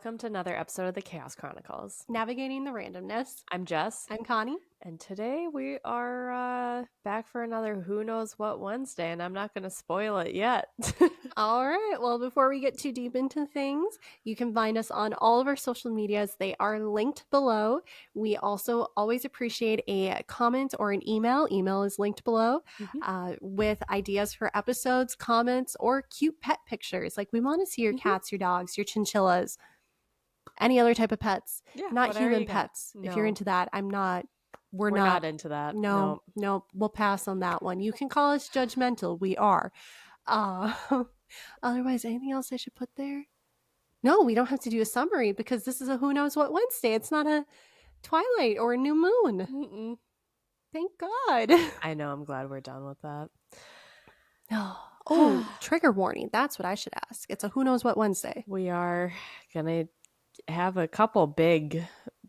welcome to another episode of the Chaos Chronicles. Navigating the randomness. I'm Jess. I'm Connie. And today we are back for another Who Knows What Wednesday, and I'm not going to spoil it yet. All right. Well, before we get too deep into things, you can find us on all of our social medias. They are linked below. We also always appreciate a comment or an email. Email is linked below with ideas for episodes, comments, or cute pet pictures. Like we want to see your cats, your dogs, your chinchillas, any other type of pets, not human pets. No. If you're into that, I'm not. We're not into that. No, we'll pass on that one. You can call us judgmental. We are. Otherwise, anything else I should put there? No, we don't have to do a summary because this is a Who Knows What Wednesday. It's not a Twilight or a new moon. Mm-mm. Thank God. I know. I'm glad we're done with that. Oh, trigger warning. That's what I should ask. It's a Who Knows What Wednesday. We are going to have a couple big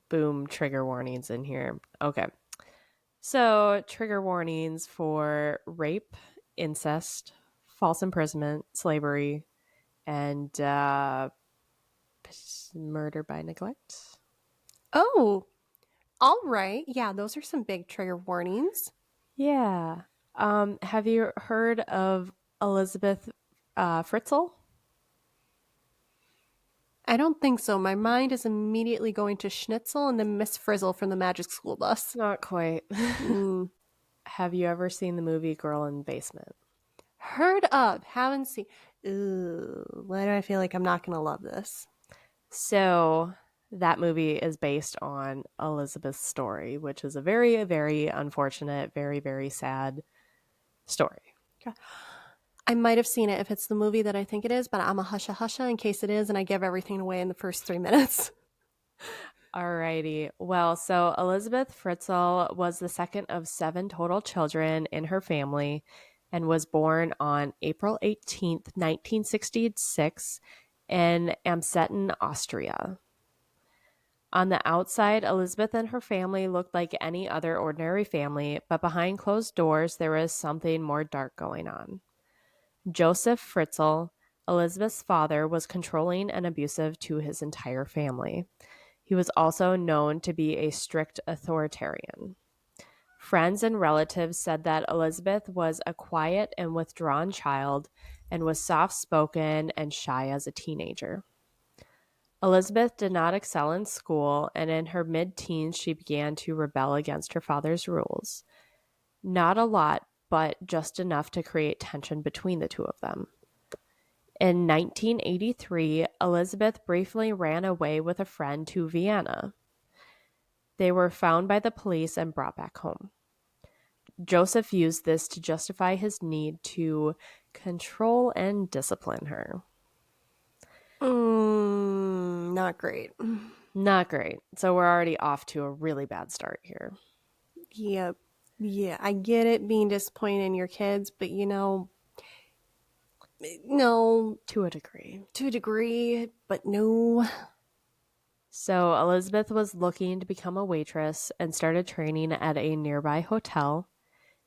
boom trigger warnings in here. Okay. So, trigger warnings for rape, incest, false imprisonment, slavery, and murder by neglect. Oh, all right. Yeah, those are some big trigger warnings. Yeah. Have you heard of Elizabeth Fritzl? I don't think so. My mind is immediately going to Schnitzel and then Miss Frizzle from the Magic School Bus. Not quite. Have you ever seen the movie Girl in the Basement? Heard of, haven't seen. Ooh, why do I feel like I'm not going to love this? So that movie is based on Elizabeth's story, which is a very, very unfortunate, very, very sad story. I might have seen it if it's the movie that I think it is, but I'm a husha in case it is, and I give everything away in the first 3 minutes. Alrighty. Well, so Elizabeth Fritzl was the second of 7 total children in her family and was born on April 18th, 1966 in Amstetten, Austria. On the outside, Elizabeth and her family looked like any other ordinary family, but behind closed doors, there was something more dark going on. Joseph Fritzl, Elizabeth's father, was controlling and abusive to his entire family. He was also known to be a strict authoritarian. Friends and relatives said that Elizabeth was a quiet and withdrawn child and was soft-spoken and shy as a teenager. Elizabeth did not excel in school, and in her mid-teens, she began to rebel against her father's rules. Not a lot, but just enough to create tension between the two of them. In 1983, Elizabeth briefly ran away with a friend to Vienna. They were found by the police and brought back home. Joseph used this to justify his need to control and discipline her. Not great. Not great. So we're already off to a really bad start here. Yep. Yeah, I get it being disappointed in your kids, but no. To a degree. To a degree, but no. So Elizabeth was looking to become a waitress and started training at a nearby hotel.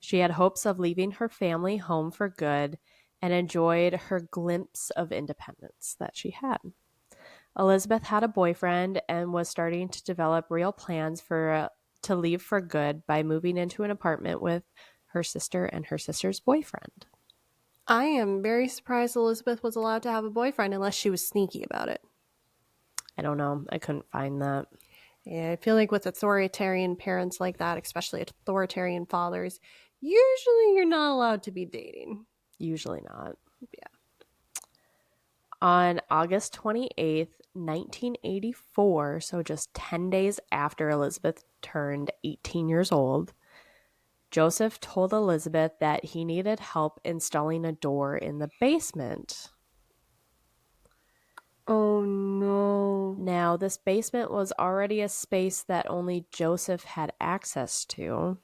She had hopes of leaving her family home for good and enjoyed her glimpse of independence that she had. Elizabeth had a boyfriend and was starting to develop real plans to leave for good by moving into an apartment with her sister and her sister's boyfriend. I am very surprised Elizabeth was allowed to have a boyfriend unless she was sneaky about it. I don't know. I couldn't find that. Yeah, I feel like with authoritarian parents like that, especially authoritarian fathers, usually you're not allowed to be dating. Usually not. Yeah. On August 28th, 1984, so just 10 days after Elizabeth turned 18 years old, Joseph told Elizabeth that he needed help installing a door in the basement. Oh, no. Now, this basement was already a space that only Joseph had access to.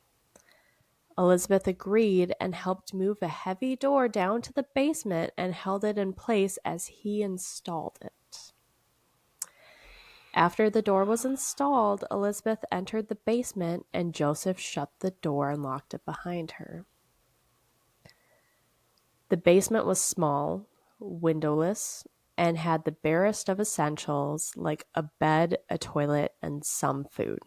Elizabeth agreed and helped move a heavy door down to the basement and held it in place as he installed it. After the door was installed, Elizabeth entered the basement and Joseph shut the door and locked it behind her. The basement was small, windowless, and had the barest of essentials like a bed, a toilet, and some food.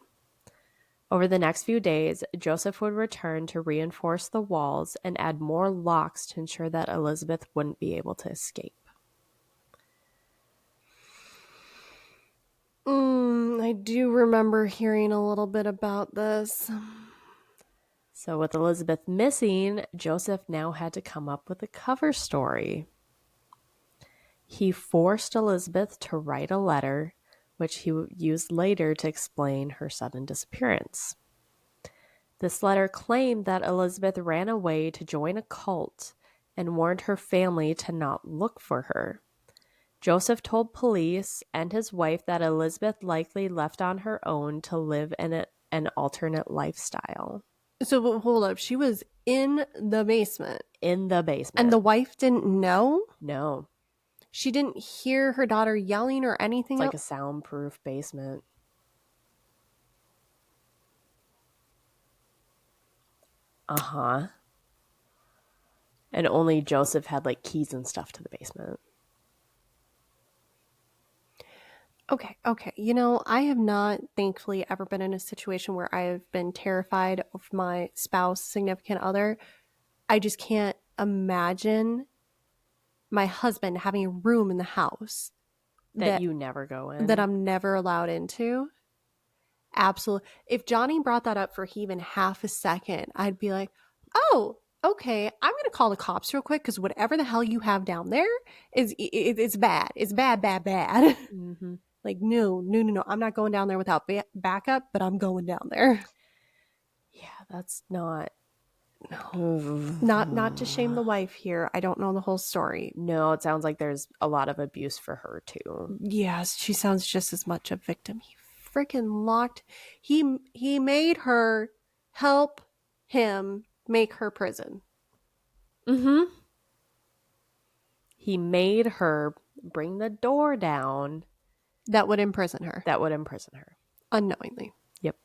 Over the next few days, Joseph would return to reinforce the walls and add more locks to ensure that Elizabeth wouldn't be able to escape. I do remember hearing a little bit about this. So, with Elizabeth missing, Joseph now had to come up with a cover story. He forced Elizabeth to write a letter, which he used later to explain her sudden disappearance. This letter claimed that Elizabeth ran away to join a cult and warned her family to not look for her. Joseph told police and his wife that Elizabeth likely left on her own to live in an alternate lifestyle. So hold up. She was in the basement. In the basement. And the wife didn't know? No. She didn't hear her daughter yelling or anything It's like else? a soundproof basement. Uh-huh. And only Joseph had like keys and stuff to the basement. Okay. You know, I have not, thankfully, ever been in a situation where I have been terrified of my spouse, significant other. I just can't imagine my husband having a room in the house That you never go in. that I'm never allowed into. Absolutely. If Johnny brought that up for even half a second, I'd be like, oh, okay, I'm going to call the cops real quick because whatever the hell you have down there it's bad. It's bad. Mm-hmm. Like, no. I'm not going down there without backup, but I'm going down there. Yeah, that's not... Not to shame the wife here. I don't know the whole story. No, it sounds like there's a lot of abuse for her too. Yes, she sounds just as much a victim. He freaking locked. He made her help him make her prison. Mm-hmm. He made her bring the door down. That would imprison her. Unknowingly. Unknowingly. Yep.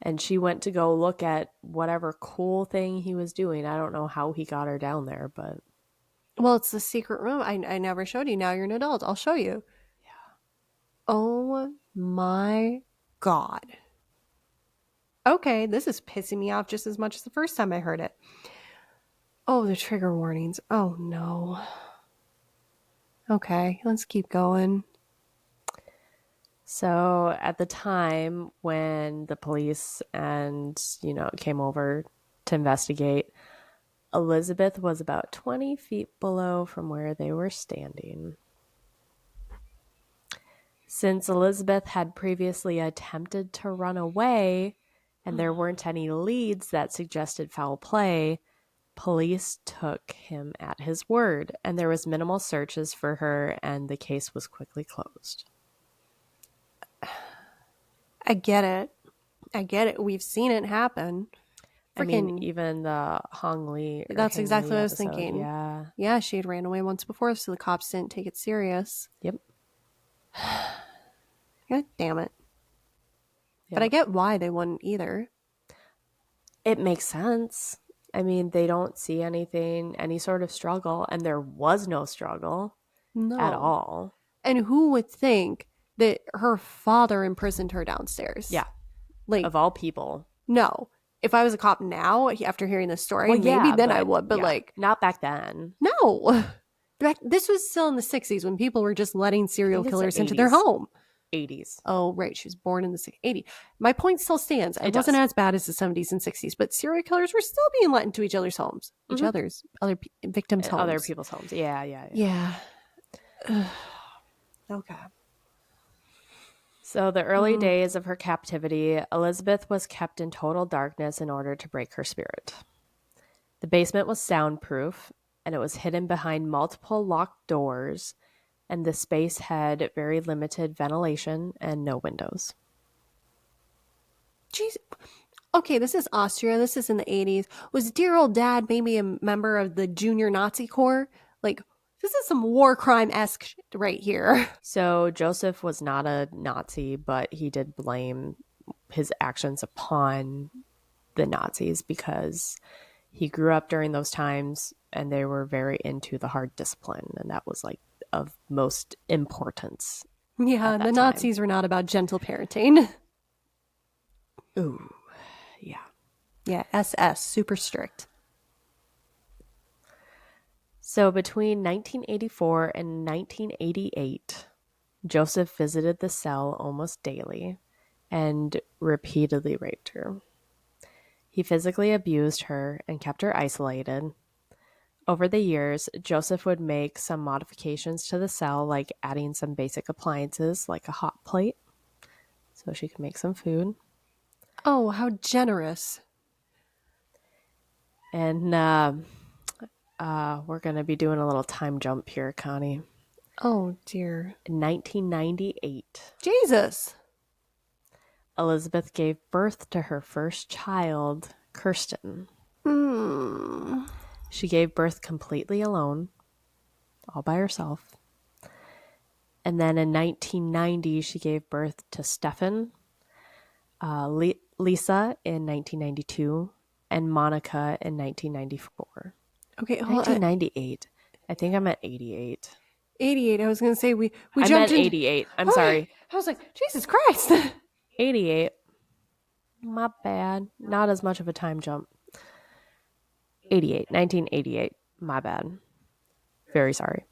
And she went to go look at whatever cool thing he was doing. I don't know how he got her down there, but... Well, it's the secret room. I never showed you. Now you're an adult. I'll show you. Yeah. Oh my God. Okay, this is pissing me off just as much as the first time I heard it. Oh, the trigger warnings. Oh no. Okay, let's keep going. So at the time when the police and, came over to investigate, Elizabeth was about 20 feet below from where they were standing. Since Elizabeth had previously attempted to run away and there weren't any leads that suggested foul play, police took him at his word, and there was minimal searches for her, and the case was quickly closed. I get it. We've seen it happen. I mean, even the Hong Li. That's exactly what I was episode, thinking. Yeah. Yeah, she had ran away once before, so the cops didn't take it serious. Yep. God damn it. Yep. But I get why they wouldn't either. It makes sense. I mean, they don't see any sort of struggle, and there was no struggle at all. And who would think that her father imprisoned her downstairs? Yeah. Like, of all people. No. If I was a cop now, after hearing this story, maybe then I would, but not back then. No. This was still in the 60s when people were just letting serial killers into their home. 80s. Oh, right. She was born in the 80s. My point still stands. It wasn't as bad as the 70s and 60s, but serial killers were still being let into each other's homes. Mm-hmm. Other victims' homes. Other people's homes. Yeah. Okay. So the early days of her captivity, Elizabeth was kept in total darkness in order to break her spirit. The basement was soundproof, and it was hidden behind multiple locked doors, and the space had very limited ventilation and no windows. Jeez. Okay, this is Austria. This is in the 80s. Was dear old dad maybe a member of the Junior Nazi Corps? This is some war crime-esque shit right here. So Joseph was not a Nazi, but he did blame his actions upon the Nazis because he grew up during those times and they were very into the hard discipline, and that was of most importance Yeah, at the that time. Nazis were not about gentle parenting. Ooh, yeah. Yeah, SS, super strict. So between 1984 and 1988, Joseph visited the cell almost daily and repeatedly raped her. He physically abused her and kept her isolated. Over the years, Joseph would make some modifications to the cell, like adding some basic appliances like a hot plate so she could make some food. Oh, how generous. And we're going to be doing a little time jump here, Connie. Oh, dear. In 1998, Jesus. Elizabeth gave birth to her first child, Kirsten. Mm. She gave birth completely alone, all by herself. And then in 1990, she gave birth to Stefan, Lisa in 1992, and Monica in 1994. Okay, hold on. 1998. I think I'm at 88. 88. I was going to say we I'm jumped at in. 88. I'm sorry. I was like, Jesus Christ. 88. My bad. Not as much of a time jump. 88. 1988. My bad. Very sorry.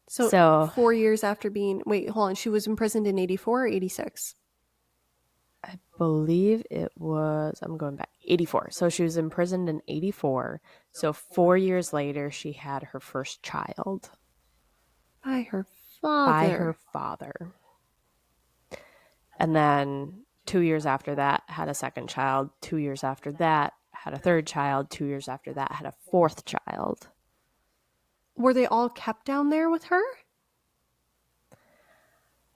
So 4 years after being, wait, hold on. She was imprisoned in 84 or 86? I believe it was, I'm going back, 84. So she was imprisoned in 84. So 4 years later, she had her first child By her father. by her father. And then 2 years after that, had a second child. 2 years after that, had a third child. 2 years after that, had a fourth child. Were they all kept down there with her?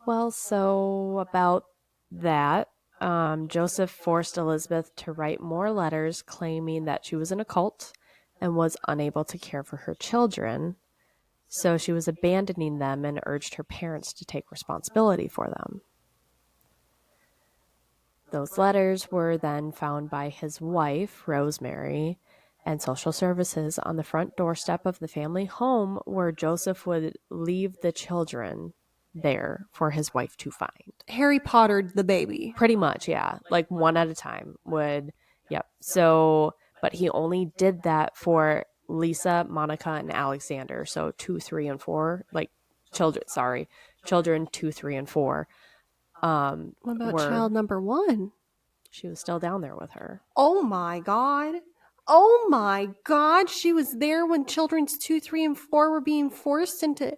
Well, so about that, Joseph forced Elizabeth to write more letters claiming that she was in a cult and was unable to care for her children. So she was abandoning them and urged her parents to take responsibility for them. Those letters were then found by his wife, Rosemary, and social services on the front doorstep of the family home where Joseph would leave the children there for his wife to find. Harry Pottered the baby. Pretty much, yeah. Like one at a time would, yep. So, but he only did that for Lisa, Monica, and Alexander. So 2, 3, and 4, like children 2, 3, and 4. What about child number 1? She was still down there with her. Oh my God. Oh my God. She was there when children's 2, 3, and 4 were being forced into.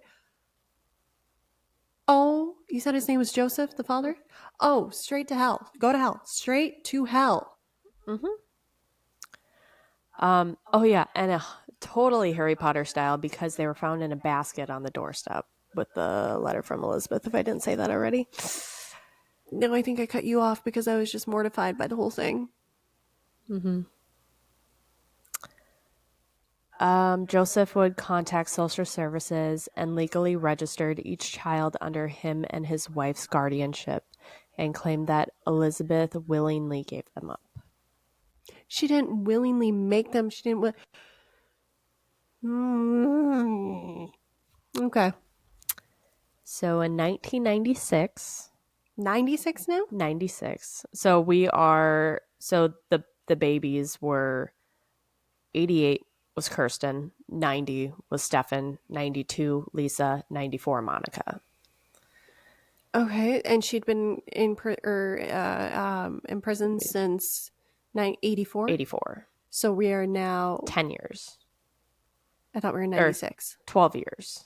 Oh, you said his name was Joseph, the father? Oh, straight to hell. Go to hell. Straight to hell. Mm-hmm. Oh yeah, and totally Harry Potter style because they were found in a basket on the doorstep with the letter from Elizabeth, if I didn't say that already. No, I think I cut you off because I was just mortified by the whole thing. Mm-hmm. Joseph would contact social services and legally registered each child under him and his wife's guardianship and claimed that Elizabeth willingly gave them up. She didn't willingly make them. She didn't. Okay. So in 1996... 96 now? 96. So the babies were 88 was Kirsten, 90 was Stefan, 92 Lisa, 94 Monica. Okay, and she'd been in prison since 84? 84. So we are now 10 years. I thought we were in 96. 12 years.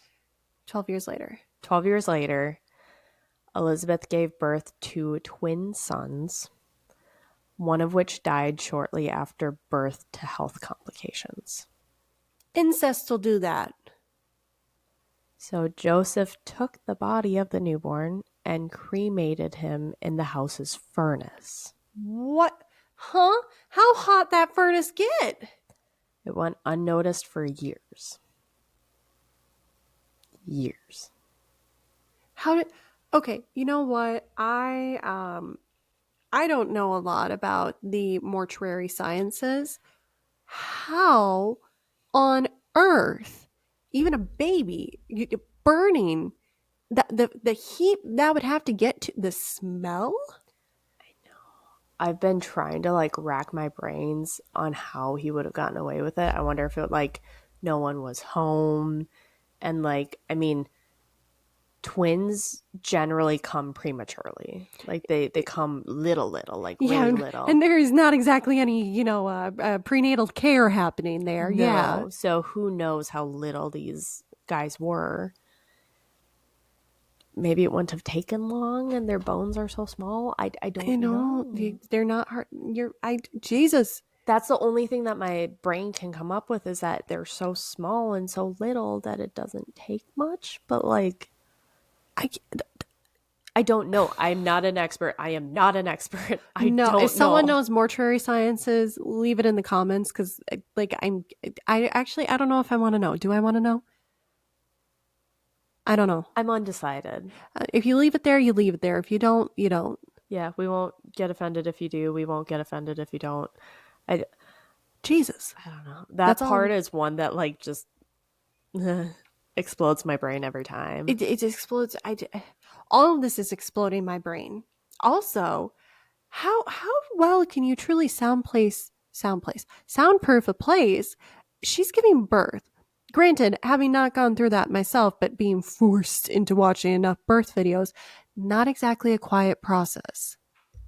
12 years later. 12 years later, Elizabeth gave birth to twin sons, one of which died shortly after birth to health complications. Incest will do that. So Joseph took the body of the newborn and cremated him in the house's furnace. What? Huh? How hot that furnace get? It went unnoticed for years. Years. How did? Okay, you know what? I don't know a lot about the mortuary sciences. How on earth even a baby burning, the heat that would have to get to, the smell. I've been trying to like rack my brains on how he would have gotten away with it. I wonder if it like no one was home and like I mean twins generally come prematurely. Like they come little like Yeah, really little. and there is not exactly any, prenatal care happening there. Yeah. No. So who knows how little these guys were. Maybe it wouldn't have taken long and their bones are so small. I don't know. They're not hard. Jesus. That's the only thing that my brain can come up with is that they're so small and so little that it doesn't take much. But like, I I don't know. I'm not an expert. I am not an expert. I No, don't if someone know. knows mortuary sciences, leave it in the comments because, like, I don't know if I want to know. Do I want to know? I don't know. I'm undecided. If you leave it there, you leave it there. If you don't, you don't. Yeah, we won't get offended if you do. We won't get offended if you don't. I, Jesus, I don't know. That that's part all. is one that like just explodes my brain every time. It explodes. All of this is exploding my brain. Also, how well can you truly soundproof a place? She's giving birth. Granted, having not gone through that myself, but being forced into watching enough birth videos, not exactly a quiet process.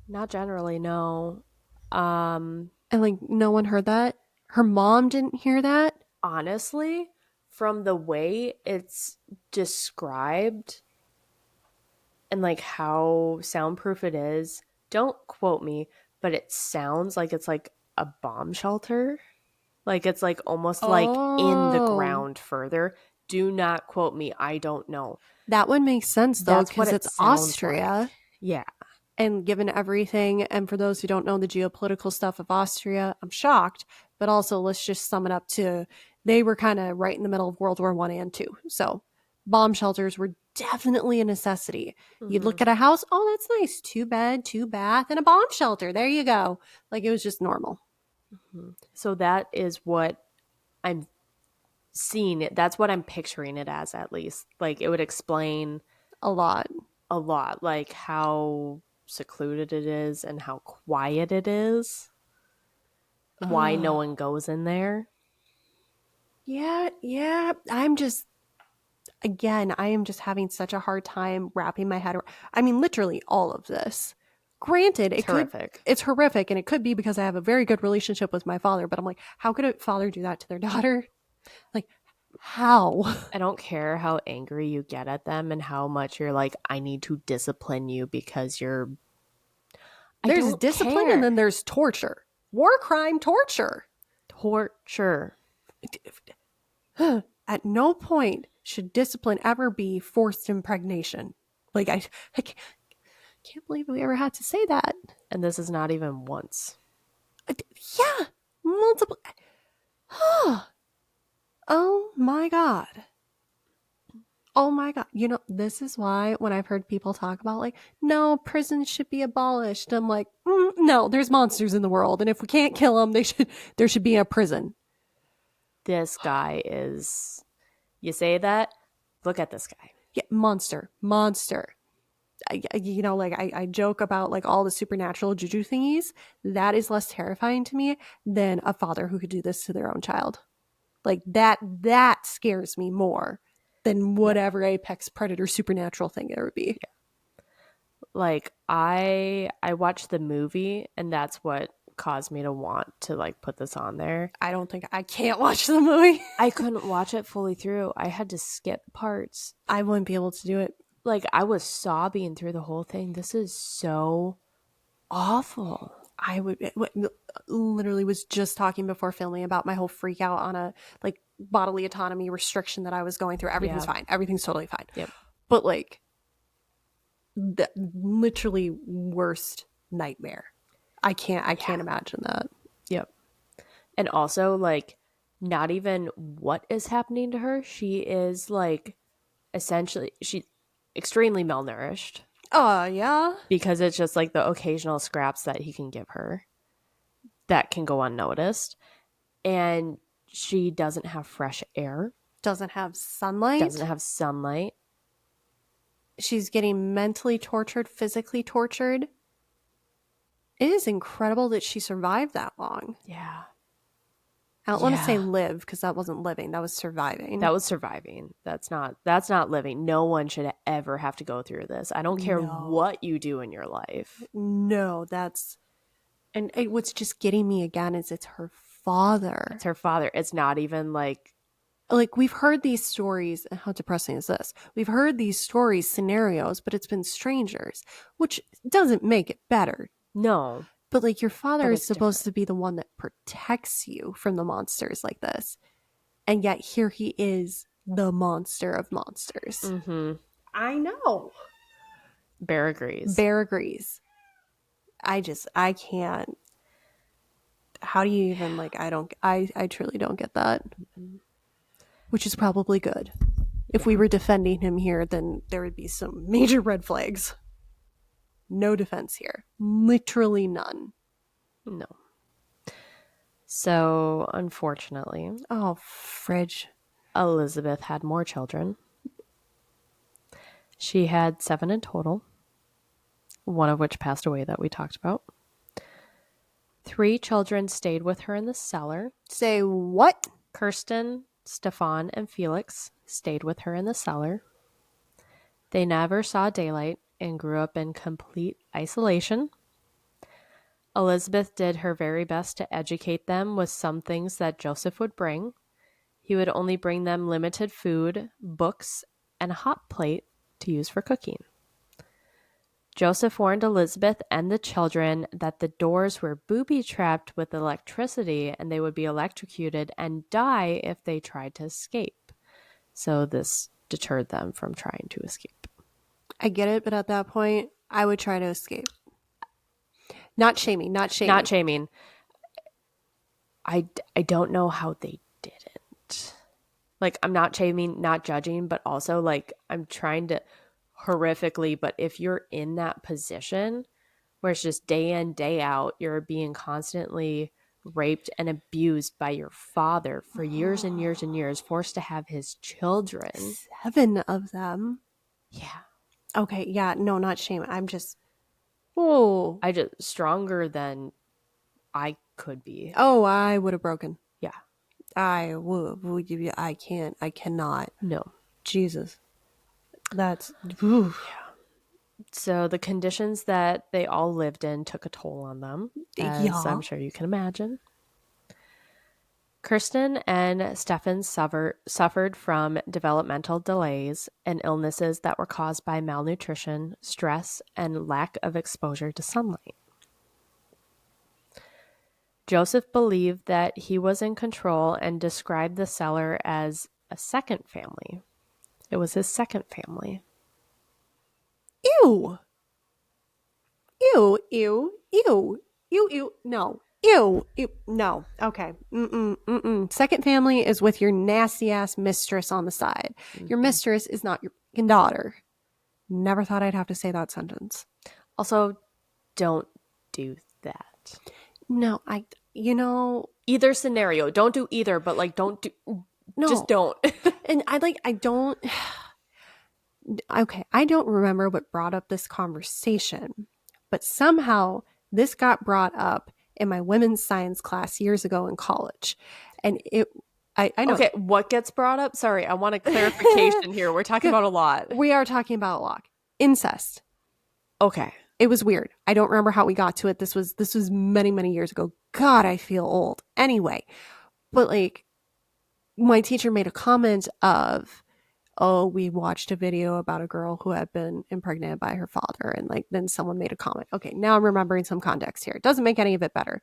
Not generally, no. And like no one heard that. Her mom didn't hear that. Honestly, from the way it's described and like how soundproof it is, don't quote me, but it sounds like it's like a bomb shelter. Like it's like almost like in the Oh, ground further. Do not quote me. I don't know. that would make sense though, That's what because it it's sounds like. Austria. Yeah. And given everything, and for those who don't know the geopolitical stuff of Austria, I'm shocked. But also, let's just sum it up to they were kind of right in the middle of World War One and Two, so bomb shelters were definitely a necessity. You'd Hmm. look at a house, oh, that's nice, 2 bed, 2 bath, and a bomb shelter. There you go. Like it was just normal. Hmm. So that is what I'm seeing it. That's what I'm picturing it as, at least. Like it would explain A lot. a lot, like how secluded it is and how quiet it is, why no Uh, one goes in there. yeah. I'm just again, I am just having such a hard time wrapping my head around. I mean, literally all of this. Granted, It's horrific. it's horrific, and it could be because I have a very good relationship with my father, but I'm like, how could a father do that to their daughter? Like, how? I don't care how angry you get at them and how much you're like, I need to discipline you because you're. I There's don't discipline and care. then there's torture. War crime torture. Torture. At no point should discipline ever be forced impregnation. Like, I can't believe we ever had to say that. And this is not even once. Yeah, multiple. Oh my God. Oh my God. This is why when I've heard people talk about, like, no, prisons should be abolished, I'm like, no, there's monsters in the world. And if we can't kill them, there should be a prison. This guy is. You say that? Look at this guy. Yeah, monster. I joke about like all the supernatural juju thingies. That is less terrifying to me than a father who could do this to their own child. Like that scares me more than Yeah. whatever apex predator supernatural thing it would be. Like I watched the movie and that's what caused me to want to like put this on there. I can't watch the movie. I couldn't watch it fully through. I had to skip parts. I wouldn't be able to do it. Like I was sobbing through the whole thing. This is so awful. I would literally was just talking before filming about my whole freak out on a like bodily autonomy restriction that I was going through. Everything's Yeah. fine. Everything's totally fine. Yep. But like the literally worst nightmare. I can't imagine that. Yep. And also like not even what is happening to her. She is like essentially she's extremely malnourished Oh, yeah. because it's just like the occasional scraps that he can give her that can go unnoticed. And she doesn't have fresh air. Doesn't have sunlight. Doesn't have sunlight. She's getting mentally tortured, physically tortured. It is incredible that she survived that long. Yeah. I don't want to say live because that wasn't living. That was surviving. That was surviving. That's not living. No one should ever have to go through this. I don't care what you do in your life. No, that's... And what's just getting me again is it's her father. It's her father. It's not even like we've heard these stories. How depressing is this? We've heard these stories, scenarios, but it's been strangers, which doesn't make it better. No. But like your father is supposed to be the one that protects you from the monsters like this. And yet here he is, the monster of monsters. Mm-hmm. I know. Bear agrees. Bear agrees. I can't. How do you even I truly don't get that. Mm-hmm. Which is probably good. If we were defending him here, then there would be some major red flags. No defense here. Literally none. No. So, unfortunately... Oh, fridge. Elizabeth had more children. She had 7 in total, one of which passed away that we talked about. 3 children stayed with her in the cellar. Say what? Kirsten, Stefan, and Felix stayed with her in the cellar. They never saw daylight and grew up in complete isolation. Elizabeth did her very best to educate them with some things that Joseph would bring. He would only bring them limited food, books, and a hot plate to use for cooking. Joseph warned Elizabeth and the children that the doors were booby-trapped with electricity and they would be electrocuted and die if they tried to escape. So this deterred them from trying to escape. I get it, but at that point, I would try to escape. Not shaming. Not shaming. I don't know how they didn't. Like, I'm not shaming, not judging, but also, like, I'm trying to horrifically, but if you're in that position where it's just day in, day out, you're being constantly raped and abused by your father for years and years and years, forced to have his children. 7 of them. Yeah. Okay, yeah, no, not shame. I'm just... Oh. I just... Stronger than I could be. Oh, I would have broken. Yeah. I would give you... I cannot. No. Jesus. That's... Yeah. So the conditions that they all lived in took a toll on them, as I'm sure you can imagine. Kirsten and Stefan suffered from developmental delays and illnesses that were caused by malnutrition, stress, and lack of exposure to sunlight. Joseph believed that he was in control and described the cellar as a second family. It was his second family. Ew. Ew, ew, ew, ew, ew, no. Ew, ew, no. Okay. Second family is with your nasty ass mistress on the side. Mm-hmm. Your mistress is not your daughter. Never thought I'd have to say that sentence. Also, don't do that. No, either scenario. Don't do either, but like don't do no. Just don't. And I don't okay, I don't remember what brought up this conversation, but somehow this got brought up in my women's science class years ago in college. And I know. Okay, what gets brought up? Sorry, I want a clarification here. We're talking about a lot. We are talking about a lot. Incest. Okay. It was weird. I don't remember how we got to it. This was many, many years ago. God, I feel old. Anyway, but like my teacher made a comment of, oh, we watched a video about a girl who had been impregnated by her father. And like, then someone made a comment. Okay, now I'm remembering some context here. It doesn't make any of it better.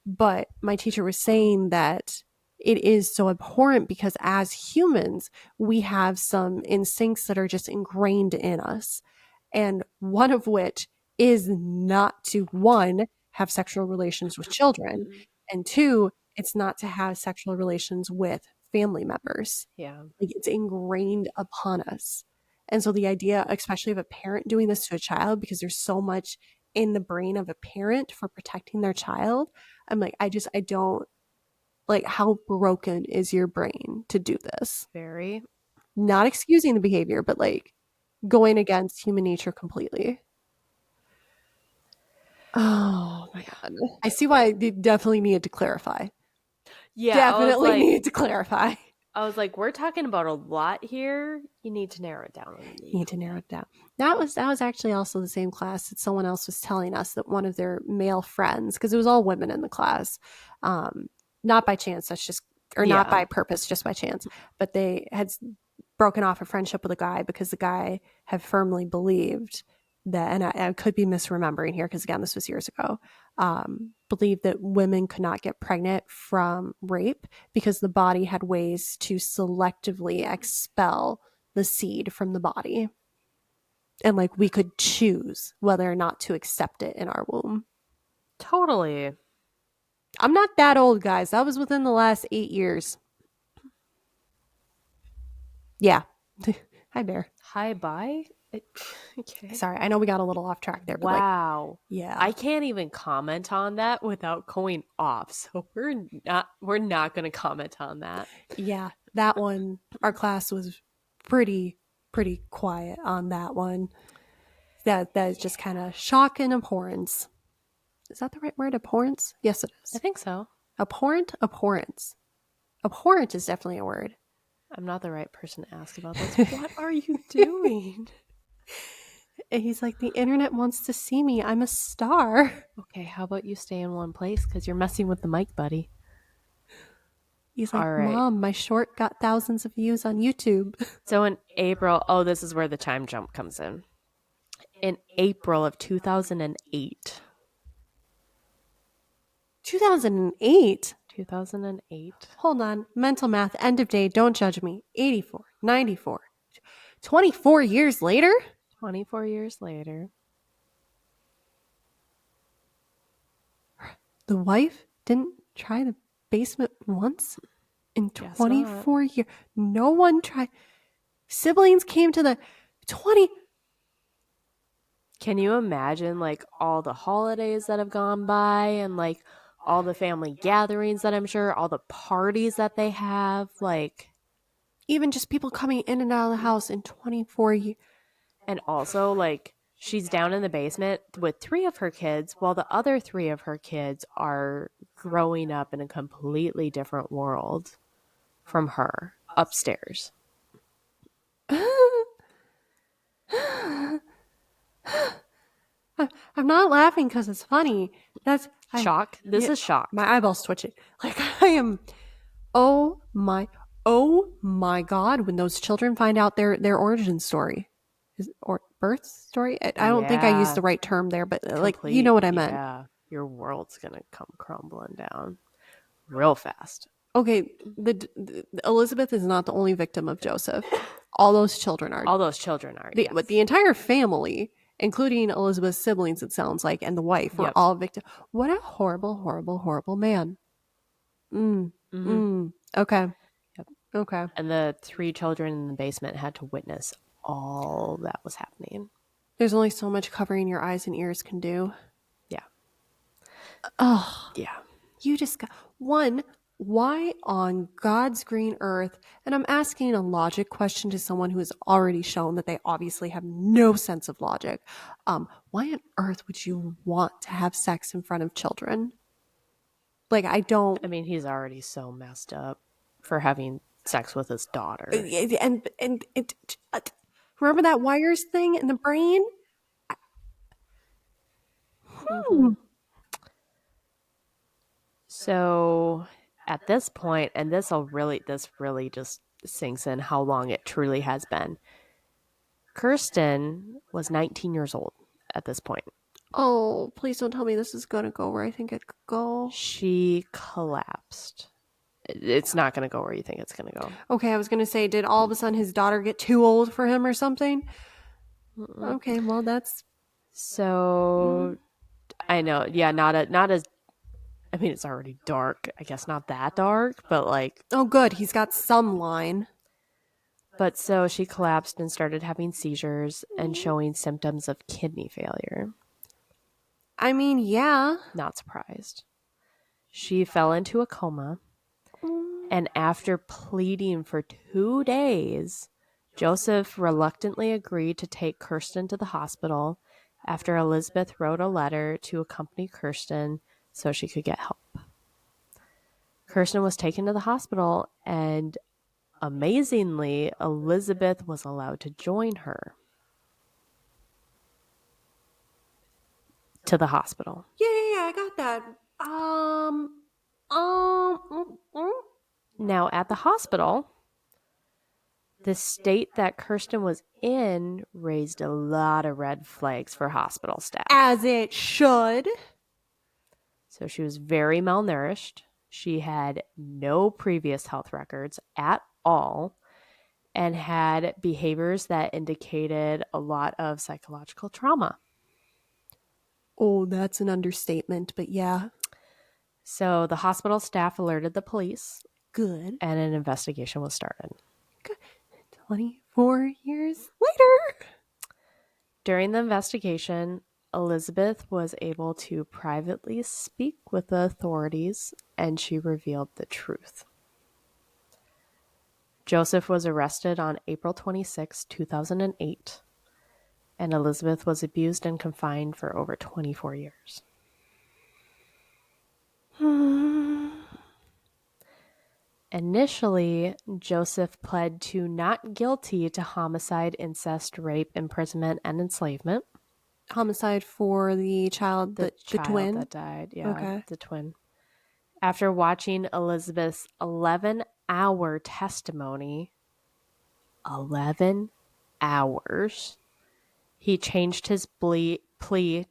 But my teacher was saying that it is so abhorrent because as humans, we have some instincts that are just ingrained in us. And one of which is not to, 1, have sexual relations with children. And 2, it's not to have sexual relations with family members. Yeah. Like it's ingrained upon us. And so the idea, especially of a parent doing this to a child, because there's so much in the brain of a parent for protecting their child, I'm like, I don't, Like, how broken is your brain to do this? Very. Not excusing the behavior, but like going against human nature completely. Oh my God. I see why they definitely needed to clarify. Yeah, Definitely needed to clarify. I was like, we're talking about a lot here. You need to narrow it down. You need to narrow it down. That was actually also the same class that someone else was telling us that one of their male friends, because it was all women in the class, not by chance, that's just, or not by purpose, just by chance, but they had broken off a friendship with a guy because the guy had firmly believed that, and I could be misremembering here because again, this was years ago, believed that women could not get pregnant from rape because the body had ways to selectively expel the seed from the body. And like we could choose whether or not to accept it in our womb. Totally. I'm not that old, guys. That was within the last 8 years. Yeah. Hi, Bear. Hi, bye. Okay. Sorry, I know we got a little off track there, but Wow. like, yeah. I can't even comment on that without going off. So we're not going to comment on that. Yeah, that one, our class was pretty quiet on that one. That is just kind of shock and abhorrence. Is that the right word? Abhorrence? Yes, it is. I think so. Abhorrence. Abhorrent is definitely a word. I'm not the right person to ask about this. What are you doing? And he's like, the internet wants to see me. I'm a star. Okay, how about you stay in one place because you're messing with the mic, buddy. He's like, All right. Mom, my short got thousands of views on YouTube. So in April, this is where the time jump comes in. In April of 2008. 2008? 2008. Hold on. Mental math, end of day, don't judge me. 84, 94. 24 years later? 24 years later. The wife didn't try the basement once? In 24 years? No one tried. Siblings came to the 20. Can you imagine like all the holidays that have gone by and like all the family gatherings that I'm sure, all the parties that they have, like even just people coming in and out of the house in 24 years. And also like she's down in the basement with 3 of her kids while the other 3 of her kids are growing up in a completely different world from her upstairs. I'm not laughing because it's funny. That's shock. This is shock. My eyeballs twitching. Like I am. Oh my God! When those children find out their origin story, or birth story. I don't think I used the right term there, but like you know what I meant. Yeah, your world's gonna come crumbling down real fast. Okay, the Elizabeth is not the only victim of Joseph. All those children are. Yes. The entire family, including Elizabeth's siblings, it sounds like, and the wife, were all victims. What a horrible, horrible, horrible man. Okay. Yep. Okay. And the 3 children in the basement had to witness all that was happening. There's only so much covering your eyes and ears can do. Yeah. Oh. Yeah. You just got one. Why on God's green earth? And I'm asking a logic question to someone who has already shown that they obviously have no sense of logic. Why on earth would you want to have sex in front of children? Like, I don't. I mean, he's already so messed up for having sex with his daughter. And remember that wires thing in the brain? So at this point, and this really just sinks in how long it truly has been. Kirsten was 19 years old at this point. Oh, please don't tell me this is going to go where I think it could go. She collapsed. It's not going to go where you think it's going to go. Okay, I was going to say, did all of a sudden his daughter get too old for him or something? Okay, well, that's... So, I know, yeah, not as... I mean, it's already dark. I guess not that dark, but like... Oh, good. He's got some line. But so she collapsed and started having seizures and showing symptoms of kidney failure. I mean, yeah. Not surprised. She fell into a coma And after pleading for 2 days, Joseph reluctantly agreed to take Kirsten to the hospital after Elizabeth wrote a letter to accompany Kirsten so she could get help. Kirsten was taken to the hospital, and amazingly, Elizabeth was allowed to join her to the hospital. Yeah, I got that. Mm, mm. Now, at the hospital, the state that Kirsten was in raised a lot of red flags for hospital staff. As it should. So she was very malnourished. She had no previous health records at all and had behaviors that indicated a lot of psychological trauma. Oh, that's an understatement, but yeah. So the hospital staff alerted the police Good. and an investigation was started. 24 years later. During the investigation, Elizabeth was able to privately speak with the authorities and she revealed the truth. Joseph was arrested on April 26, 2008, and Elizabeth was abused and confined for over 24 years. Initially, Joseph pled to not guilty to homicide, incest, rape, imprisonment, and enslavement. Homicide for the child, the child twin that died. Yeah, Okay. the twin. After watching Elizabeth's 11-hour testimony, 11 hours, he changed his plea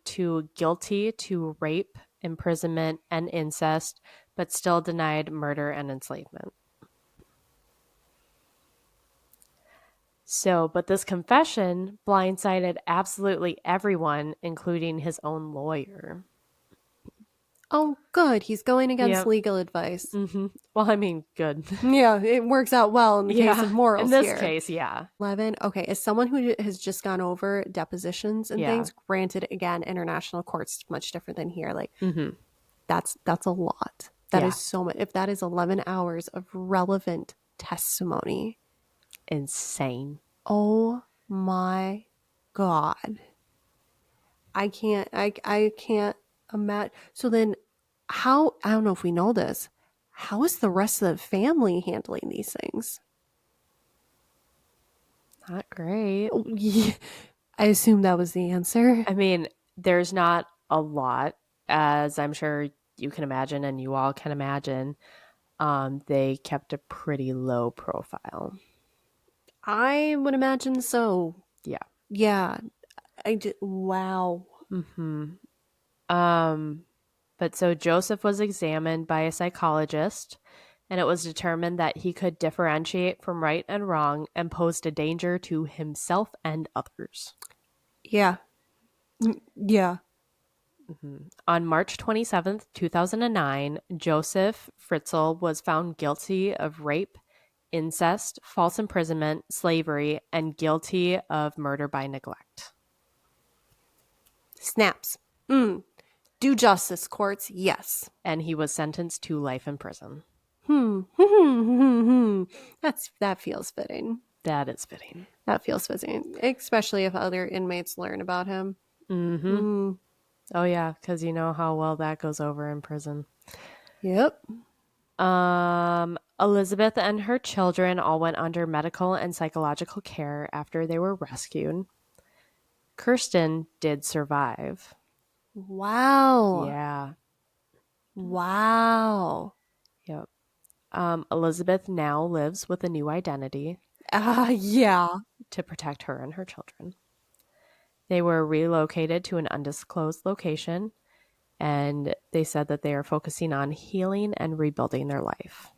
to guilty to rape, imprisonment, and incest, but still denied murder and enslavement. So, but this confession blindsided absolutely everyone, including his own lawyer. Oh, good. He's going against Yep. legal advice. Mm-hmm. Well, I mean, good. Yeah, it works out well in the case of morals in this here. case, yeah. 11. Okay, as someone who has just gone over depositions and things, granted, again, international courts much different than here. Like, that's a lot. That is so much. If that is 11 hours of relevant testimony, insane. Oh my God. I can't imagine. So then how, I don't know if we know this, how is the rest of the family handling these things? Not great. I assume that was the answer. I mean, there's not a lot, as I'm sure you can imagine and you all can imagine. They kept a pretty low profile. I would imagine so. Yeah. Yeah. Wow. But so Joseph was examined by a psychologist, and it was determined that he could differentiate from right and wrong and posed a danger to himself and others. Yeah. Yeah. On March 27th, 2009, Joseph Fritzl was found guilty of rape, incest, false imprisonment, slavery, and guilty of murder by neglect. Snaps. Do justice, courts, yes. And he was sentenced to life in prison. That feels fitting. That is fitting. That feels fitting, especially if other inmates learn about him. Oh, yeah, because you know how well that goes over in prison. Yep. Elizabeth and her children all went under medical and psychological care after they were rescued. Kirsten did survive. Wow. Yeah. Wow. Yep. Elizabeth now lives with a new identity. Yeah. To protect her and her children. They were relocated to an undisclosed location, and they said that they are focusing on healing and rebuilding their life.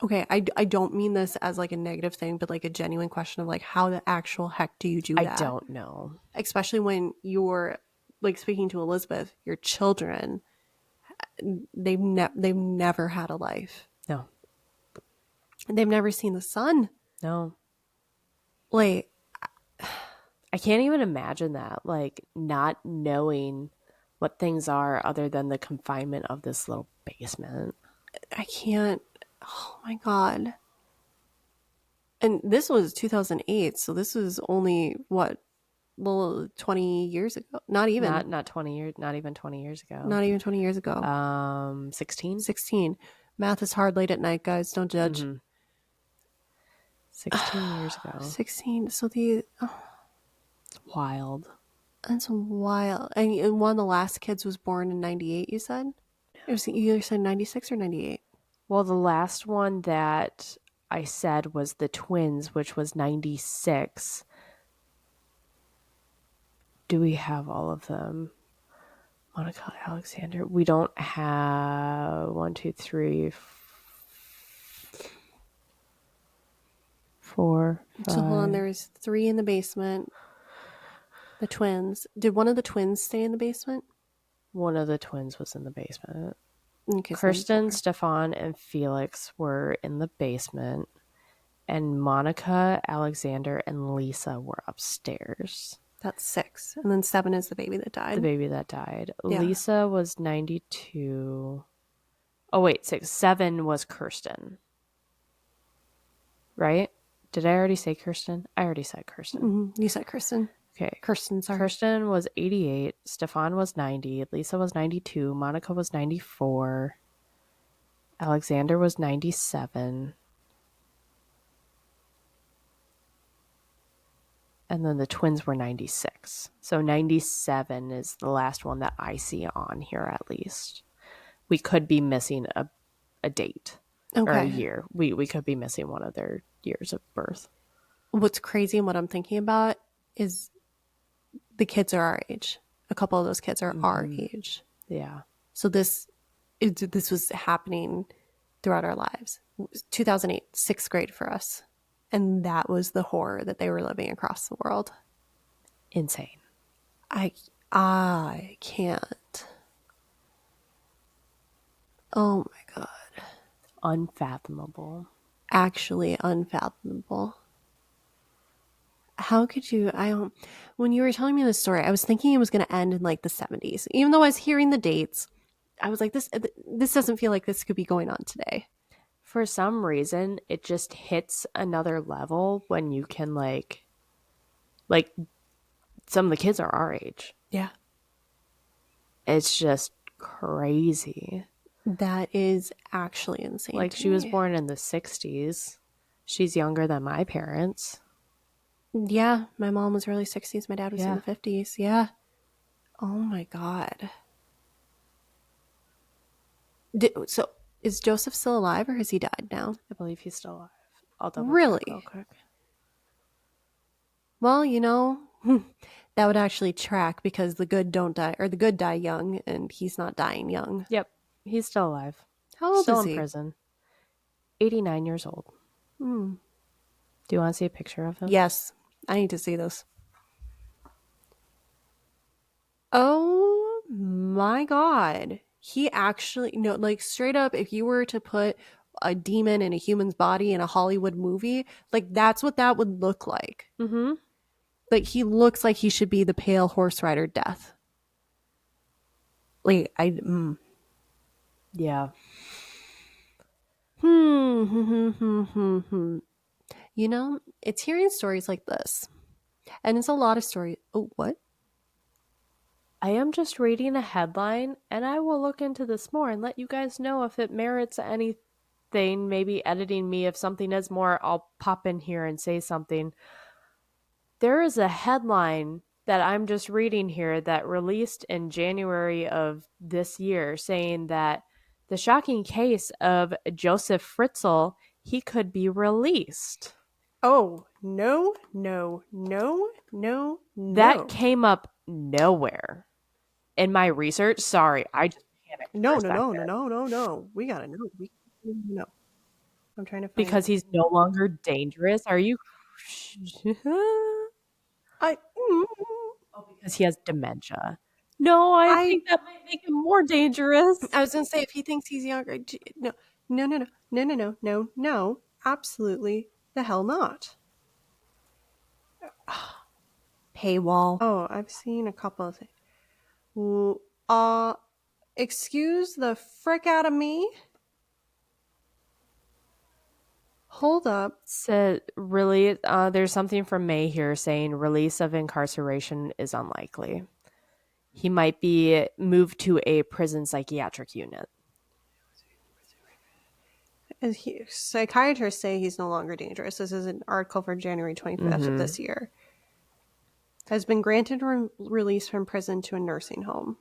Okay, I don't mean this as like a negative thing, but like a genuine question of like, how the actual heck do you do that? I don't know. Especially when you're like speaking to Elizabeth, your children, they've never had a life. No. They've never seen the sun. No. Like, I can't even imagine that, like not knowing what things are other than the confinement of this little basement. I can't. Oh my God. And this was 2008, so this was only what, well, 20 years ago. Not even. Not 20 years, not even 20 years ago. Not even 20 years ago. 16. 16. Math is hard late at night, guys. Don't judge. 16 years ago. 16. So the It's wild. that's wild. And one of the last kids was born in 98, you said? It was, you either said 96 or 98. Well, the last one that I said was the twins, which was 96. Do we have all of them? Monica Alexander. We don't have 1, 2, 3, 4, 5. So hold on, there was 3 in the basement. The twins. Did one of the twins stay in the basement? One of the twins was in the basement. Okay, Kirsten, Stefan, and Felix were in the basement, and Monica, Alexander, and Lisa were upstairs. That's 6. And then 7 is the baby that died. The baby that died. Yeah. Lisa was 92. Oh, wait, 6. 7 was Kirsten. Right? Did I already say Kirsten? I already said Kirsten. Mm-hmm. You said Kirsten. Okay. Kirsten, sorry. Kirsten was 88. Stefan was 90. Lisa was 92. Monica was 94. Alexander was 97. And then the twins were 96. So 97 is the last one that I see on here, at least. We could be missing a date or a year. We could be missing one of their years of birth. What's crazy and what I'm thinking about is the kids are our age. A couple of those kids are our age. Yeah. So this was happening throughout our lives. 2008, 6th grade for us. And that was the horror that they were living across the world. Insane. I can't. Oh my God. Unfathomable. Actually unfathomable. How could you? When you were telling me this story, I was thinking it was going to end in like the 70s. Even though I was hearing the dates, I was like, this doesn't feel like this could be going on today. For some reason, it just hits another level when you can like some of the kids are our age. Yeah. It's just crazy. That is actually insane. Like, she was born in the 60s. She's younger than my parents. Yeah, my mom was early 60s. My dad was in the 50s. Yeah. Oh my God. So is Joseph still alive or has he died now? I believe he's still alive. I'll double really? check real quick. Well, you know, that would actually track because the good don't die, or the good die young, and he's not dying young. Yep. He's still alive. How old still is he? in prison. 89 years old. Do you want to see a picture of him? Yes. I need to see this. Oh my God. He actually, no, like straight up, if you were to put a demon in a human's body in a Hollywood movie, like that's what that would look like. Mm-hmm. Like he looks like he should be the pale horse rider Death. Like Yeah. You know, it's hearing stories like this. And it's a lot of stories. Oh, what? I am just reading a headline, and I will look into this more and let you guys know if it merits anything. Maybe editing me. If something is more, I'll pop in here and say something. There is a headline that I'm just reading here that released in January of this year saying that the shocking case of Joseph Fritzl, he could be released. Oh, no. That came up nowhere in my research. Sorry, I just panicked. No. We gotta know. No. I'm trying to find because he's no longer dangerous. Are you? Because he has dementia. No, I think that might make him more dangerous. I was gonna say if he thinks he's younger. No. Absolutely the hell not. Paywall. Oh, I've seen a couple of things. Excuse the frick out of me. Hold up. So really, there's something from May here saying release of incarceration is unlikely. He might be moved to a prison psychiatric unit. Psychiatrists say he's no longer dangerous. This is an article for January 25th of Mm-hmm. this year. Has been granted release from prison to a nursing home.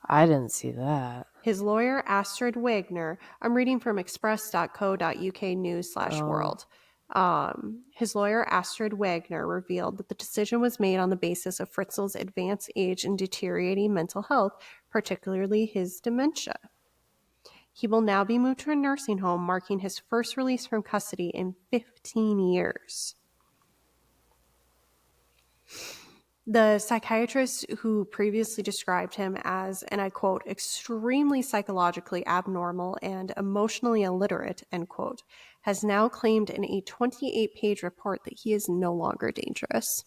I didn't see that. His lawyer, Astrid Wagner, I'm reading from express.co.uk news/world. His lawyer, Astrid Wagner, revealed that the decision was made on the basis of Fritzl's advanced age and deteriorating mental health, particularly his dementia. He will now be moved to a nursing home, marking his first release from custody in 15 years. The psychiatrist who previously described him as, and I quote, extremely psychologically abnormal and emotionally illiterate, end quote, has now claimed in a 28-page report that he is no longer dangerous.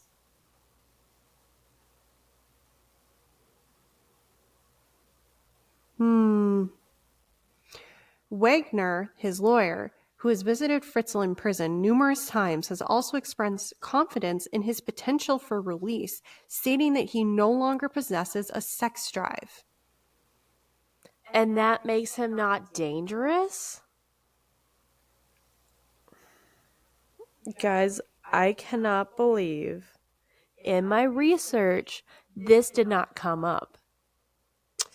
Wagner, his lawyer, who has visited Fritzl in prison numerous times, has also expressed confidence in his potential for release, stating that he no longer possesses a sex drive. And that makes him not dangerous? Guys, I cannot believe in my research this did not come up.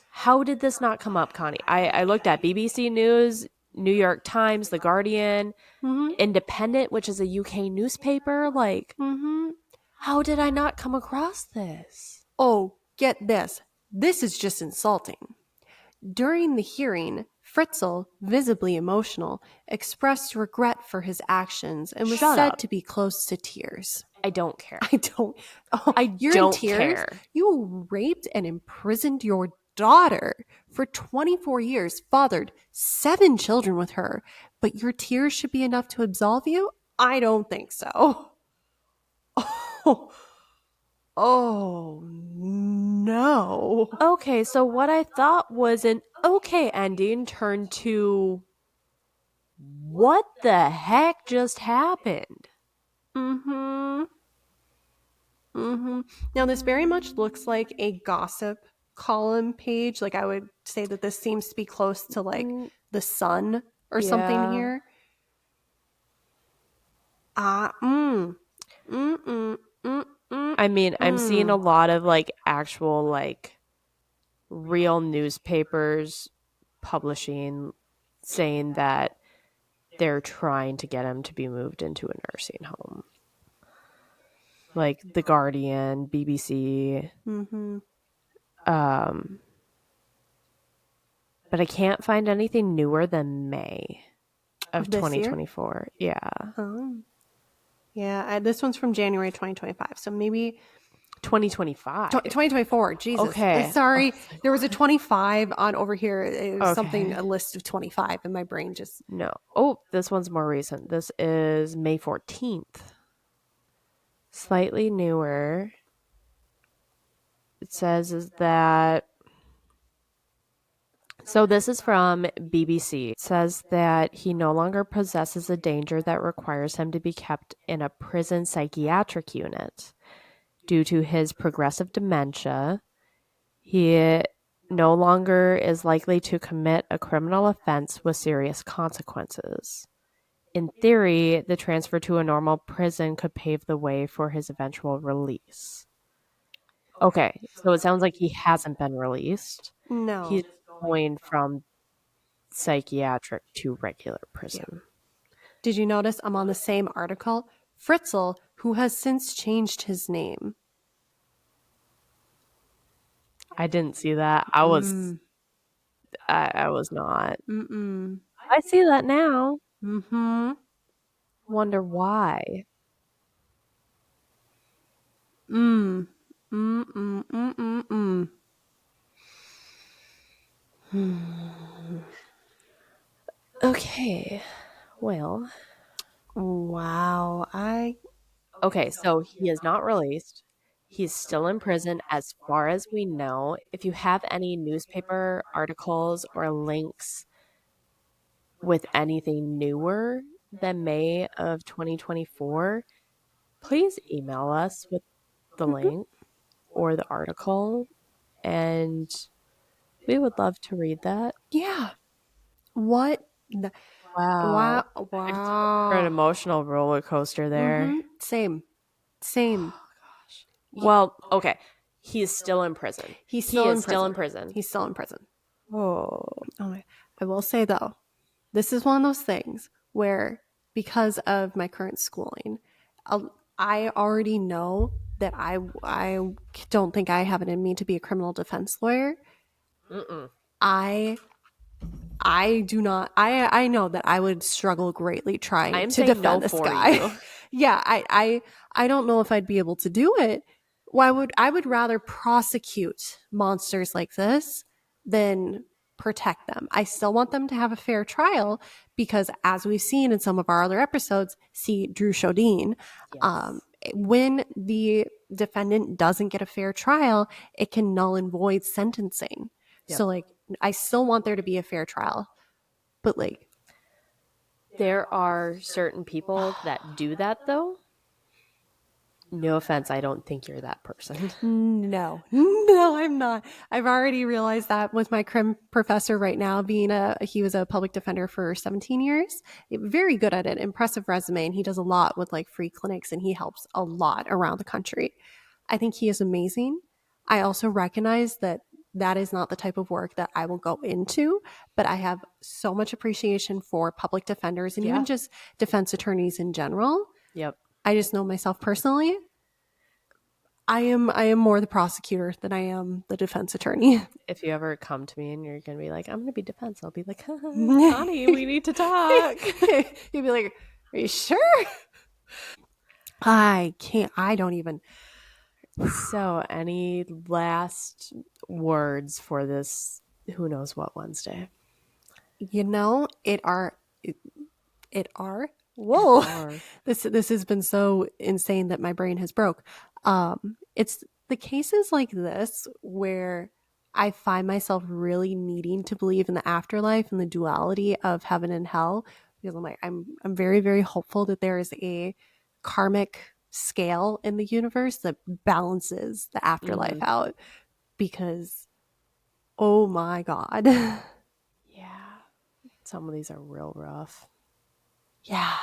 How did this not come up, Connie? I looked at BBC News, New York Times, The Guardian, Independent, which is a UK newspaper. Like, how did I not come across this? Oh, get this. This is just insulting. During the hearing, Fritzl, visibly emotional, expressed regret for his actions and was Shut said up. to be close to tears. I don't care. I don't. Oh, I you're don't in tears? care. You raped and imprisoned your daughter for 24 years, fathered 7 children with her, but your tears should be enough to absolve you? I don't think so. Oh no. Okay, so what I thought was an okay ending turned to what the heck just happened? Now, this very much looks like a gossip column page. Like, I would say that this seems to be close to, like, The Sun or something Yeah. here. I mean, I'm seeing a lot of like actual like real newspapers publishing saying that they're trying to get him to be moved into a nursing home. Like The Guardian, BBC. But I can't find anything newer than May of This year? 2024. Yeah. Yeah, this one's from January 2025. So maybe 2025. 2024. Jesus. Okay. Sorry. There was a 25 on over here. It was Okay. a list of 25, and my brain just. No. Oh, this one's more recent. This is May 14th. Slightly newer. It says is that. So this is from BBC. It says that he no longer possesses a danger that requires him to be kept in a prison psychiatric unit. Due to his progressive dementia, he no longer is likely to commit a criminal offense with serious consequences. In theory, the transfer to a normal prison could pave the way for his eventual release. Okay, so it sounds like he hasn't been released. No. He's going from psychiatric to regular prison. Did you notice I'm on the same article? Fritzl, who has since changed his name. I didn't see that. I was not. I see that now. Wonder why. Okay. Well. Wow. Okay, so he is not released. He's still in prison as far as we know. If you have any newspaper articles or links with anything newer than May of 2024, please email us with the Mhm. link or the article, and we would love to read that. Yeah. What? The, Wow. wow. I just went through an Wow. emotional roller coaster there. Same. Same. Oh, gosh. Y- Well, okay. He's still in prison. He's He still is in still in prison. prison. He's still in prison. Oh. Oh my. I will say though, this is one of those things where because of my current schooling, I already know that I don't think I have it in me to be a criminal defense lawyer. Mm-mm. I I do not. I know that I would struggle greatly trying I'm to saying no defend this for guy. you. Yeah, I don't know if I'd be able to do it. Why would I would rather prosecute monsters like this than protect them. I still want them to have a fair trial because, as we've seen in some of our other episodes, see Drew Shodine, um, Yes. when the defendant doesn't get a fair trial, it can null and void sentencing. Yep. So, like, I still want there to be a fair trial, but like, There are certain people that do that, though. No offense, I don't think you're that person. no, no, I'm not. I've already realized that with my crim professor right now, he was a public defender for 17 years, very good at it, impressive resume, and he does a lot with like free clinics and he helps a lot around the country. I think he is amazing. I also recognize that that is not the type of work that I will go into, but I have so much appreciation for public defenders and even Yeah. just defense attorneys in general. Yep. I just know myself personally. I am more the prosecutor than I am the defense attorney. If you ever come to me and you're going to be like, I'm going to be defense, I'll be like, You'd Connie, we need to talk. be like, "Are you sure?" I can't. I don't even. So, any last words for this who knows what Wednesday? You know, it are. It Whoa, are. this has been so insane that my brain has broke. It's the cases like this where I find myself really needing to believe in the afterlife and the duality of heaven and hell because I'm very very hopeful that there is a karmic scale in the universe that balances the afterlife Mm-hmm. out because oh my god. Yeah. Some of these are real rough. Yeah.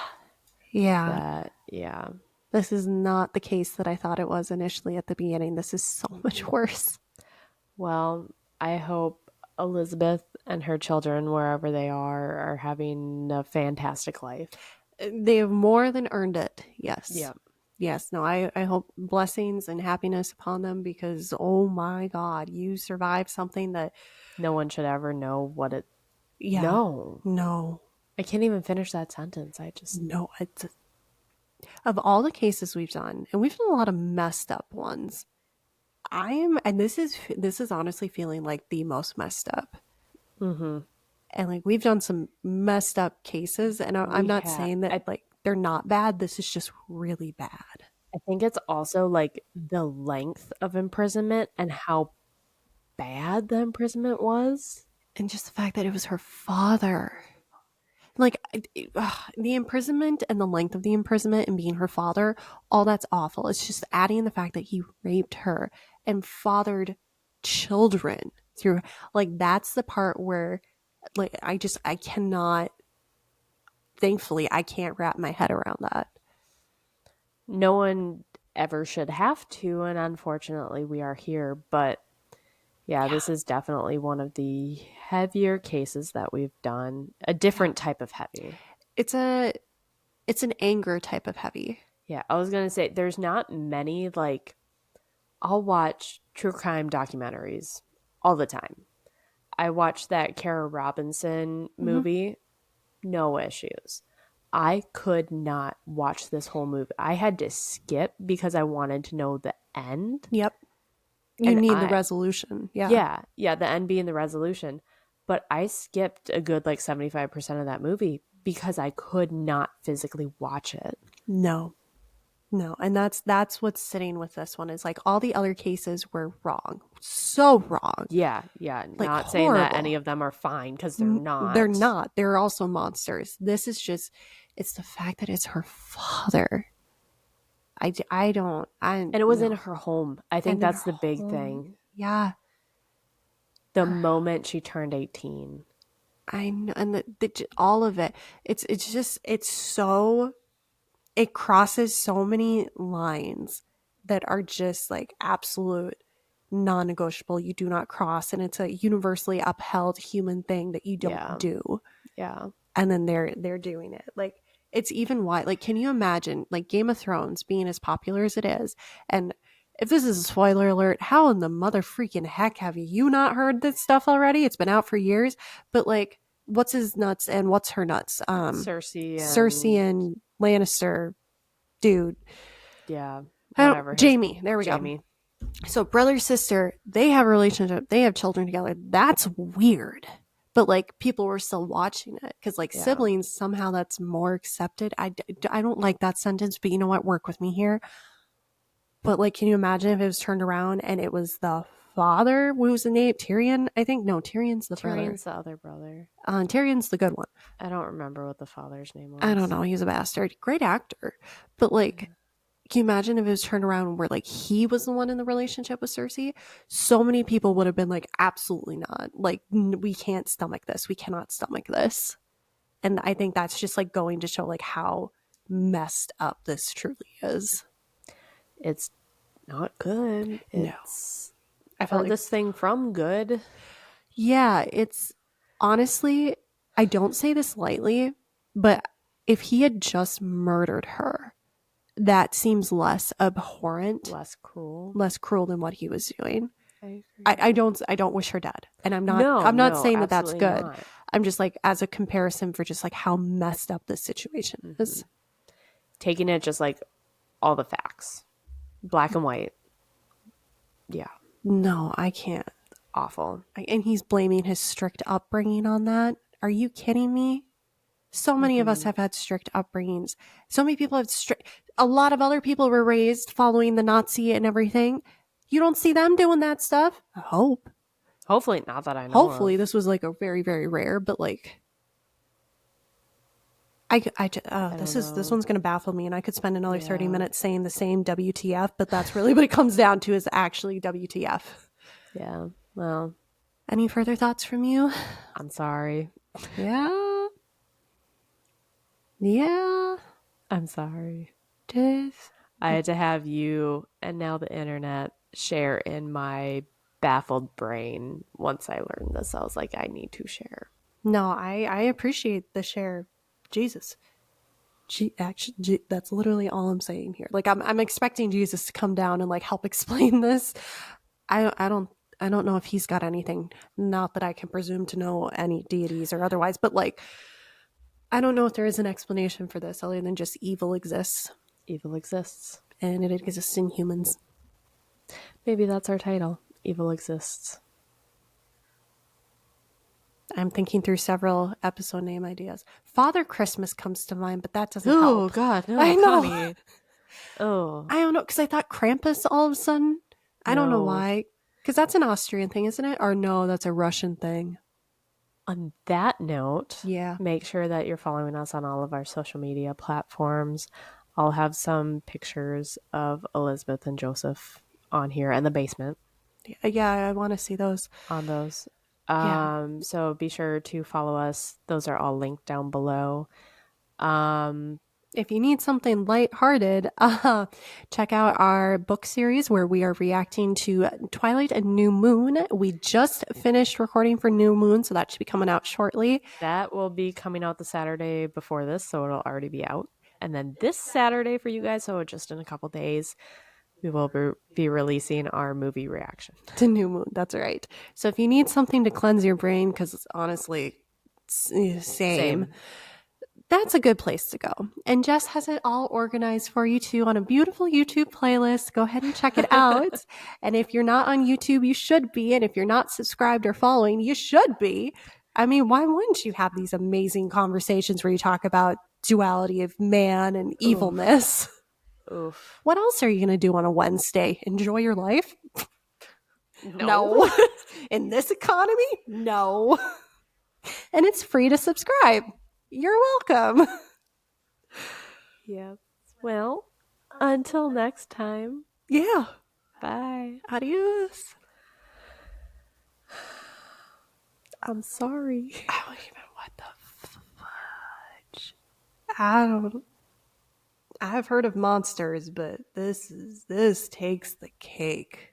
Yeah. Yeah. This is not the case that I thought it was initially at the beginning. This is so much worse. Well, I hope Elizabeth and her children, wherever they are having a fantastic life. They have more than earned it. Yes. Yeah. Yes. No, I hope blessings and happiness upon them because, oh my God, you survived something that, No one should ever know what it. yeah, No. no, I can't even finish that sentence. I just. no. It's, of all the cases we've done, and we've done a lot of messed up ones, and this is honestly feeling like the most messed up. Mm-hmm. And like we've done some messed up cases, and I'm We not have. saying that like they're not bad. This is just really bad. I think it's also like the length of imprisonment and how bad the imprisonment was. And just the fact that it was her father. Like the imprisonment and the length of the imprisonment and being her father, all that's awful. It's just adding the fact that he raped her and fathered children through like that's the part where like I cannot thankfully I can't wrap my head around that. No one ever should have to, and unfortunately, we are here. But yeah, Yeah. this is definitely one of the heavier cases that we've done. A Yeah. different type of heavy. It's a it's an anger type of heavy. Yeah, I was gonna say there's not many like I'll watch true crime documentaries all the time. I watched that Kara Robinson Mm-hmm. movie, no issues. I could not watch this whole movie. I had to skip because I wanted to know the end. Yep. You And need the resolution. Yeah. yeah, the end being the resolution. But I skipped a good like 75% of that movie because I could not physically watch it. No. No, and that's what's sitting with this one is like all the other cases were wrong. So wrong. Yeah. Like Not saying that any horrible. of them are fine because they're not. They're not. They're also monsters. This is just it's the fact that it's her father. I don't And it was no. in her home. I think And in that's her the big home. thing. Yeah. The moment she turned 18. I know, and all of it. It's just it's so it crosses so many lines that are just like absolute non-negotiable. You do not cross, and it's a universally upheld human thing that you don't do. Yeah. And then they're doing it. Like it's even why. Like, can you imagine like Game of Thrones being as popular as it is, and if this is a spoiler alert, how in the mother freaking heck have you not heard this stuff already? It's been out for years. But like, what's his nuts and what's her nuts? Cersei and Lannister, dude. Yeah. Whatever. Jamie. There we Jamie. go. So brother, sister, they have a relationship. They have children together. That's weird. But like people were still watching it because like siblings, somehow that's more accepted. I don't like that sentence, but you know what? Work with me here. But like, can you imagine if it was turned around and it was the father? What was the name? Tyrion? I think no. Tyrion's the brother. Tyrion's the other brother. Tyrion's the good one. I don't remember what the father's name was. I don't know. He's a bastard. Great actor. But like, can you imagine if it was turned around where like he was the one in the relationship with Cersei? So many people would have been like, absolutely not. Like, we can't stomach this. We cannot stomach this. And I think that's just like going to show like how messed up this truly is. It's not good. It's I felt like this thing from good. Yeah, it's honestly, I don't say this lightly, but if he had just murdered her, that seems less abhorrent, less cruel than what he was doing. I agree. I don't wish her dead, and I'm not saying that that's good. Not. I'm just like as a comparison for just like how messed up this situation is. Taking it just like all the facts, black and white. Yeah. No, I can't. Awful. And he's blaming his strict upbringing on that. Are you kidding me? So many of us have had strict upbringings. So many people have a lot of other people were raised following the Nazi and everything. You don't see them doing that stuff. I hope. Hopefully, not that I know. Hopefully, this was like a very, very rare, but like, this one's gonna baffle me, and I could spend another 30 minutes saying the same WTF, but that's really what it comes down to is actually WTF. Yeah. Well, any further thoughts from you? I'm sorry. Yeah. I'm sorry. Dave. I had to have you and now the internet share in my baffled brain. Once I learned this, I was like, I need to share. No, I appreciate the share. Jesus. That's literally all I'm saying here. Like I'm expecting Jesus to come down and like help explain this. I don't know if he's got anything. Not that I can presume to know any deities or otherwise, but like I don't know if there is an explanation for this other than just evil exists. Evil exists. And it exists in humans. Maybe that's our title. Evil exists. I'm thinking through several episode name ideas. Father Christmas comes to mind, but that doesn't help. Oh, God. No, I know. Connie. Oh. I don't know, because I thought Krampus all of a sudden. I don't know why. Because that's an Austrian thing, isn't it? Or no, that's a Russian thing. On that note, yeah, make sure that you're following us on all of our social media platforms. I'll have some pictures of Elizabeth and Joseph on here and the basement. Yeah, I want to see those. On those. So be sure to follow us. Those are all linked down below. If you need something lighthearted, check out our book series where we are reacting to Twilight and New Moon. We just finished recording for New Moon, so that should be coming out shortly. That will be coming out the Saturday before this, so it'll already be out. And then this Saturday for you guys, so just in a couple days, we will be releasing our movie reaction to New Moon. That's right. So if you need something to cleanse your brain, because it's honestly same. That's a good place to go. And Jess has it all organized for you too on a beautiful YouTube playlist. Go ahead and check it out. And if you're not on YouTube, you should be. And if you're not subscribed or following, you should be. I mean, why wouldn't you have these amazing conversations where you talk about duality of man and evilness? Oof. What else are you going to do on a Wednesday? Enjoy your life? No. In this economy? No. And it's free to subscribe. You're welcome. Yes. Well, until next time. Yeah. Bye. Adios. I'm sorry. I don't even, what the fudge? I don't. I've heard of monsters, but this takes the cake.